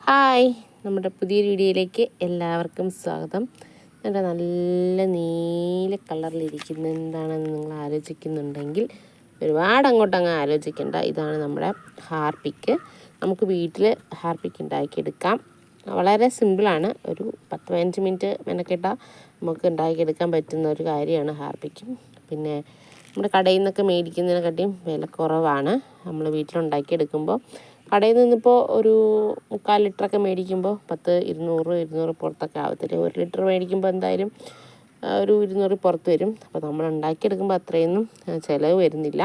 Hi, നമ്മുടെ പുതിയൊരു വീഡിയോയിലേക്ക് എല്ലാവർക്കും സ്വാഗതം. നല്ല നീല കളറിലിരിക്കുന്ന എന്താണെന്ന് നിങ്ങൾ ആലോചിക്കുന്നുണ്ടെങ്കിൽ ഒരുപാട് അങ്ങ് ആലോചിക്കേണ്ട. ഇതാണ് നമ്മുടെ ഹാർപ്പിക്ക്. നമുക്ക് വീട്ടിൽ ഹാർപ്പിക്ക് ഉണ്ടാക്കിയെടുക്കാം. വളരെ സിമ്പിളാണ്. ഒരു 10-15 മിനിറ്റ് മെനക്കെട്ടാൽ നമുക്ക് ഉണ്ടാക്കിയെടുക്കാൻ പറ്റുന്ന ഒരു കാര്യമാണ് ഹാർപ്പിക്കും. പിന്നെ നമ്മുടെ കടയിൽ നിന്നൊക്കെ മേടിക്കുന്നതിനെക്കാട്ടിയും വില കുറവാണ്. നമ്മൾ വീട്ടിലുണ്ടാക്കിയെടുക്കുമ്പോൾ കടയിൽ നിന്നിപ്പോൾ ഒരു 3/4 ലിറ്ററൊക്കെ മേടിക്കുമ്പോൾ 200 പുറത്തൊക്കെ ആവത്തില്ല. 1 ലിറ്റർ മേടിക്കുമ്പോൾ എന്തായാലും ഒരു 200 പുറത്ത് വരും. അപ്പോൾ നമ്മൾ ഉണ്ടാക്കിയെടുക്കുമ്പോൾ അത്രയൊന്നും ചിലവ് വരുന്നില്ല.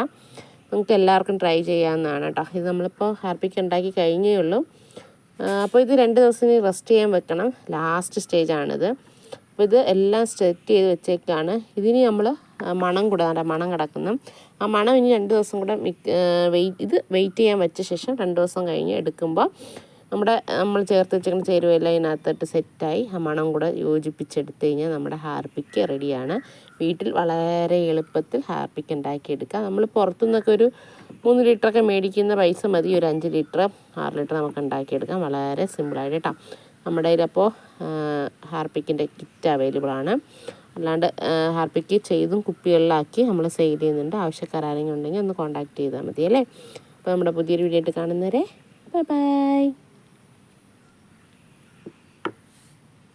നമുക്ക് എല്ലാവർക്കും ട്രൈ ചെയ്യാവുന്നതാണ് കേട്ടോ. ഇത് നമ്മളിപ്പോൾ ഹാർപ്പിക്ക് ഉണ്ടാക്കി കഴിഞ്ഞേ ഉള്ളൂ. അപ്പോൾ ഇത് 2 ദിവസം റെസ്റ്റ് ചെയ്യാൻ വെക്കണം. ലാസ്റ്റ് സ്റ്റേജാണിത്. അപ്പോൾ ഇത് എല്ലാം സെറ്റ് ചെയ്ത് വെച്ചേക്കാണ്. ഇതിന് നമ്മൾ മണം കൂടാതെ മണം കിടക്കുന്നു. ആ മണം ഇനി 2 ദിവസം കൂടെ വെയിറ്റ് ചെയ്യാൻ വെച്ച ശേഷം 2 ദിവസം കഴിഞ്ഞ് എടുക്കുമ്പോൾ നമ്മൾ ചേർത്ത് വെച്ചിരിക്കുന്ന ചേരുവയെല്ലാം ഇതിനകത്തോട്ട് സെറ്റായി ആ മണം കൂടെ യോജിപ്പിച്ചെടുത്ത് കഴിഞ്ഞാൽ നമ്മുടെ ഹാർപ്പിക്ക് റെഡിയാണ്. വീട്ടിൽ വളരെ എളുപ്പത്തിൽ ഹാർപ്പിക്ക് ഉണ്ടാക്കിയെടുക്കാം. നമ്മൾ പുറത്തുനിന്നൊക്കെ ഒരു 3 ലിറ്ററൊക്കെ മേടിക്കുന്ന പൈസ മതി ഒരു 5 ലിറ്റർ 6 ലിറ്റർ നമുക്ക് ഉണ്ടാക്കിയെടുക്കാം. വളരെ സിമ്പിളായിട്ട് കേട്ടോ. നമ്മുടെ കയ്യിലപ്പോൾ ഹാർപ്പിക്കിൻ്റെ കിറ്റ് അവൈലബിൾ ആണ്. അല്ലാണ്ട് ഹാർപ്പിക്ക് ചെയ്തും കുപ്പികളിലാക്കി നമ്മൾ സെയിൽ ചെയ്യുന്നുണ്ട്. ആവശ്യക്കാർ ആരെങ്കിലും ഉണ്ടെങ്കിൽ ഒന്ന് കോൺടാക്റ്റ് ചെയ്താൽ മതി അല്ലേ. അപ്പോൾ നമ്മുടെ പുതിയൊരു വീഡിയോ ആയിട്ട് കാണുന്നവരെ ബൈ ബൈ.